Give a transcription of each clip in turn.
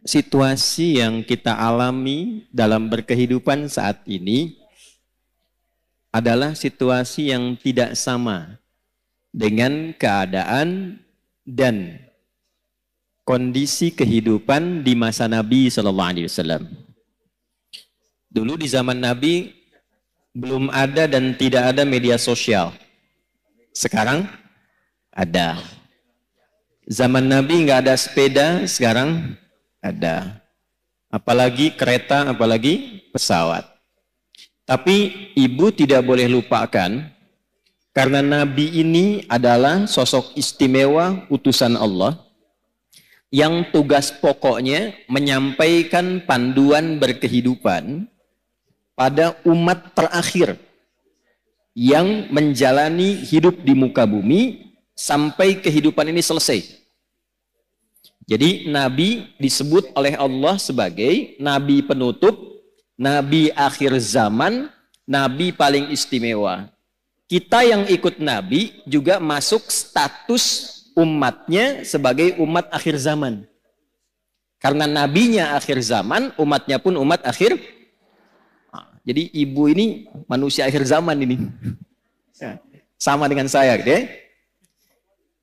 Situasi yang kita alami dalam berkehidupan saat ini adalah situasi yang tidak sama dengan keadaan dan kondisi kehidupan di masa Nabi Shallallahu Alaihi Wasallam. Dulu di zaman Nabi belum ada dan tidak ada media sosial. Sekarang ada. Zaman Nabi nggak ada sepeda, sekarang ada. Apalagi kereta, apalagi pesawat. Tapi ibu tidak boleh lupakan, karena Nabi ini adalah sosok istimewa utusan Allah, yang tugas pokoknya menyampaikan panduan berkehidupan pada umat terakhir yang menjalani hidup di muka bumi sampai kehidupan ini selesai. Jadi Nabi disebut oleh Allah sebagai Nabi penutup, Nabi akhir zaman, Nabi paling istimewa. Kita yang ikut Nabi juga masuk status umatnya sebagai umat akhir zaman. Karena Nabinya akhir zaman, umatnya pun umat akhir. Jadi ibu ini manusia akhir zaman ini. Sama dengan saya, gitu ya.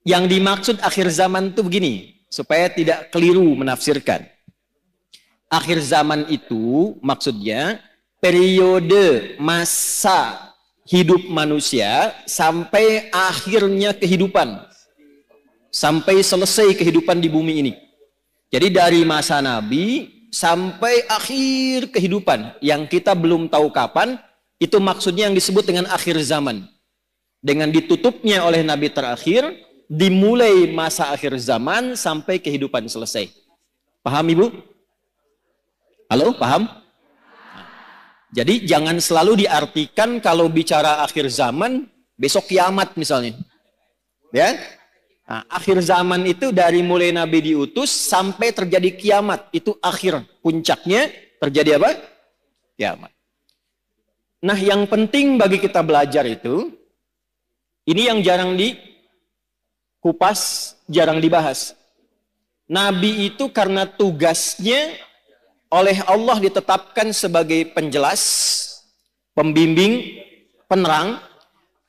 Yang dimaksud akhir zaman itu begini, supaya tidak keliru menafsirkan. Akhir zaman itu maksudnya periode masa hidup manusia sampai akhirnya kehidupan. Sampai selesai kehidupan di bumi ini. Jadi dari masa Nabi sampai akhir kehidupan yang kita belum tahu kapan, itu maksudnya yang disebut dengan akhir zaman. Dengan ditutupnya oleh Nabi terakhir, dimulai masa akhir zaman sampai kehidupan selesai. Paham Ibu? Halo, paham? Jadi jangan selalu diartikan kalau bicara akhir zaman, besok kiamat misalnya. Ya? Nah, akhir zaman itu dari mulai Nabi diutus sampai terjadi kiamat. Itu akhir, puncaknya terjadi apa? Kiamat. Nah, yang penting bagi kita belajar itu, ini yang jarang dikupas, jarang dibahas. Nabi itu karena tugasnya oleh Allah ditetapkan sebagai penjelas, pembimbing, penerang,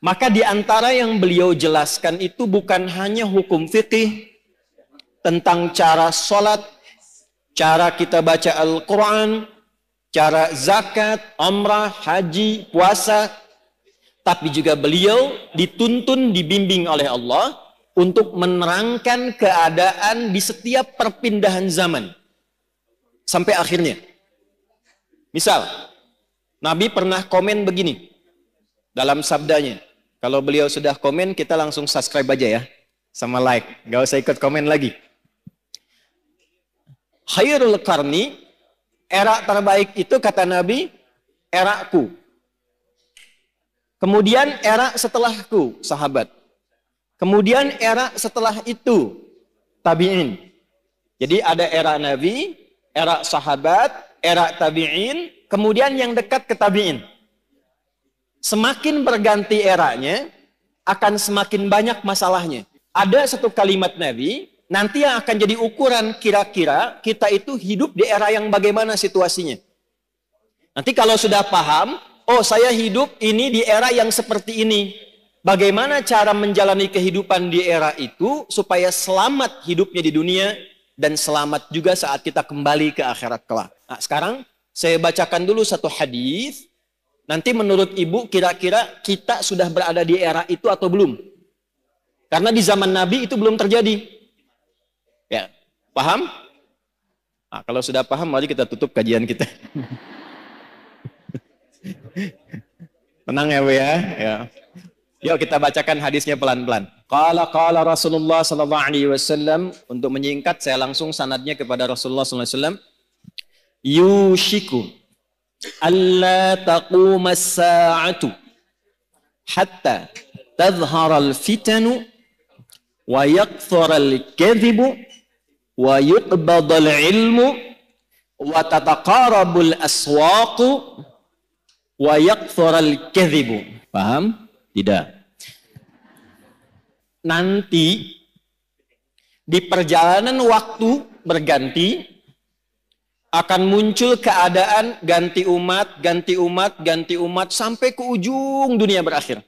maka di antara yang beliau jelaskan itu bukan hanya hukum fikih tentang cara sholat, cara kita baca Al-Quran, cara zakat, umrah, haji, puasa, tapi juga beliau dituntun, dibimbing oleh Allah untuk menerangkan keadaan di setiap perpindahan zaman sampai akhirnya. Misal, Nabi pernah komen begini dalam sabdanya. Kalau beliau sudah komen, kita langsung subscribe aja ya, sama like, gak usah ikut komen lagi. Khairul qarni, era terbaik itu kata Nabi, eraku. Kemudian era setelahku, sahabat. Kemudian era setelah itu, tabi'in. Jadi ada era Nabi, era sahabat, era tabi'in, kemudian yang dekat ke tabi'in. Semakin berganti eranya, akan semakin banyak masalahnya. Ada satu kalimat Nabi, nanti yang akan jadi ukuran kira-kira kita itu hidup di era yang bagaimana situasinya. Nanti kalau sudah paham, oh saya hidup ini di era yang seperti ini. Bagaimana cara menjalani kehidupan di era itu supaya selamat hidupnya di dunia dan selamat juga saat kita kembali ke akhirat kelak. Nah, sekarang saya bacakan dulu satu hadis. Nanti menurut Ibu kira-kira kita sudah berada di era itu atau belum? Karena di zaman Nabi itu belum terjadi. Ya, paham? Nah, kalau sudah paham, mari kita tutup kajian kita. Tenang ya Bu ya. Ya. Yuk kita bacakan hadisnya pelan-pelan. Qala Rasulullah sallallahu alaihi wasallam. Untuk menyingkat saya langsung sanadnya kepada Rasulullah sallallahu alaihi wasallam. Yushiku alla taquma as-sa'atu hatta tadhhara al-fitanu wa yakthura al-kadhibu wa yuqbada al-ilmu wa tataqarabu al-aswaqu wa yakthura al-kadhibu. Paham? Tidak. Nanti di perjalanan waktu berganti, Akan muncul keadaan ganti umat, ganti umat, ganti umat sampai ke ujung dunia berakhir.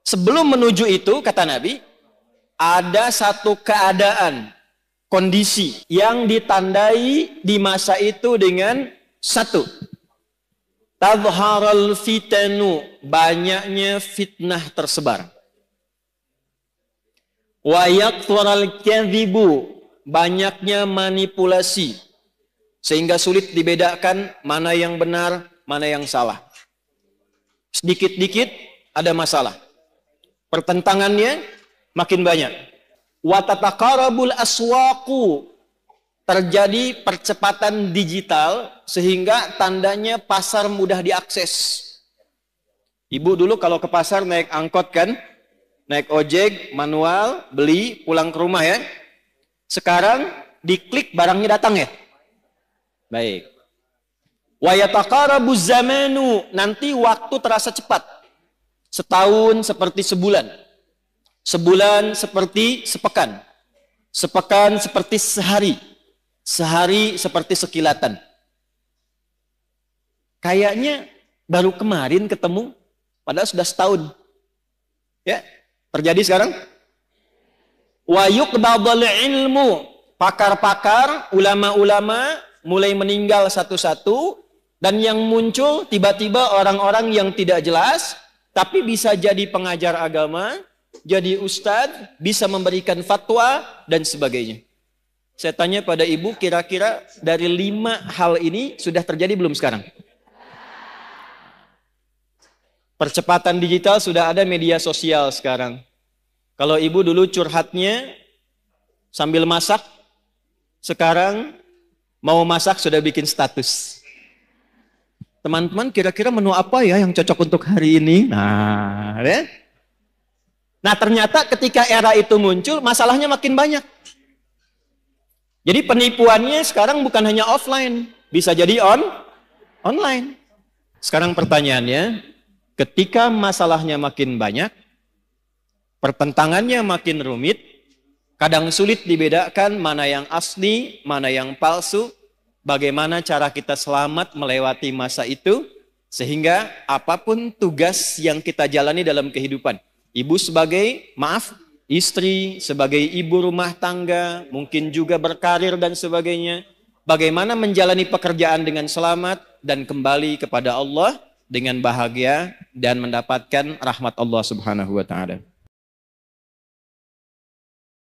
Sebelum menuju itu, kata Nabi, ada satu keadaan, kondisi yang ditandai di masa itu dengan satu. Tadharal fitanu, banyaknya fitnah tersebar. Wa yakthral kadhibu, banyaknya manipulasi. Sehingga sulit dibedakan mana yang benar, mana yang salah. Sedikit-dikit ada masalah. Pertentangannya makin banyak. Wa tataqarabul aswaqu, terjadi percepatan digital sehingga tandanya pasar mudah diakses. Ibu dulu kalau ke pasar naik angkot kan, naik ojek, manual, beli, pulang ke rumah ya. Sekarang diklik barangnya datang ya. Baik. Wa yataqarabuz zamanu, nanti waktu terasa cepat. Setahun seperti sebulan. Sebulan seperti sepekan. Sepekan seperti sehari. Sehari seperti sekilatan. Kayaknya baru kemarin ketemu, padahal sudah setahun. Ya, terjadi sekarang. Wa yuqbadul ilmu, pakar-pakar, ulama-ulama mulai meninggal satu-satu, dan yang muncul tiba-tiba orang-orang yang tidak jelas, tapi bisa jadi pengajar agama, jadi ustadz, bisa memberikan fatwa, dan sebagainya. Saya tanya pada ibu, kira-kira dari 5 hal ini sudah terjadi belum sekarang? Percepatan digital, sudah ada media sosial sekarang. Kalau ibu dulu curhatnya sambil masak, sekarang mau masak sudah bikin status. Teman-teman, kira-kira menu apa ya yang cocok untuk hari ini? Nah, ya? Nah, ternyata ketika era itu muncul, masalahnya makin banyak. Jadi penipuannya sekarang bukan hanya offline, bisa jadi online. Sekarang pertanyaannya, ketika masalahnya makin banyak, pertentangannya makin rumit, kadang sulit dibedakan mana yang asli, mana yang palsu. Bagaimana cara kita selamat melewati masa itu, sehingga apapun tugas yang kita jalani dalam kehidupan. Ibu sebagai, istri, sebagai ibu rumah tangga, mungkin juga berkarir dan sebagainya. Bagaimana menjalani pekerjaan dengan selamat dan kembali kepada Allah dengan bahagia dan mendapatkan rahmat Allah Subhanahu wa ta'ala.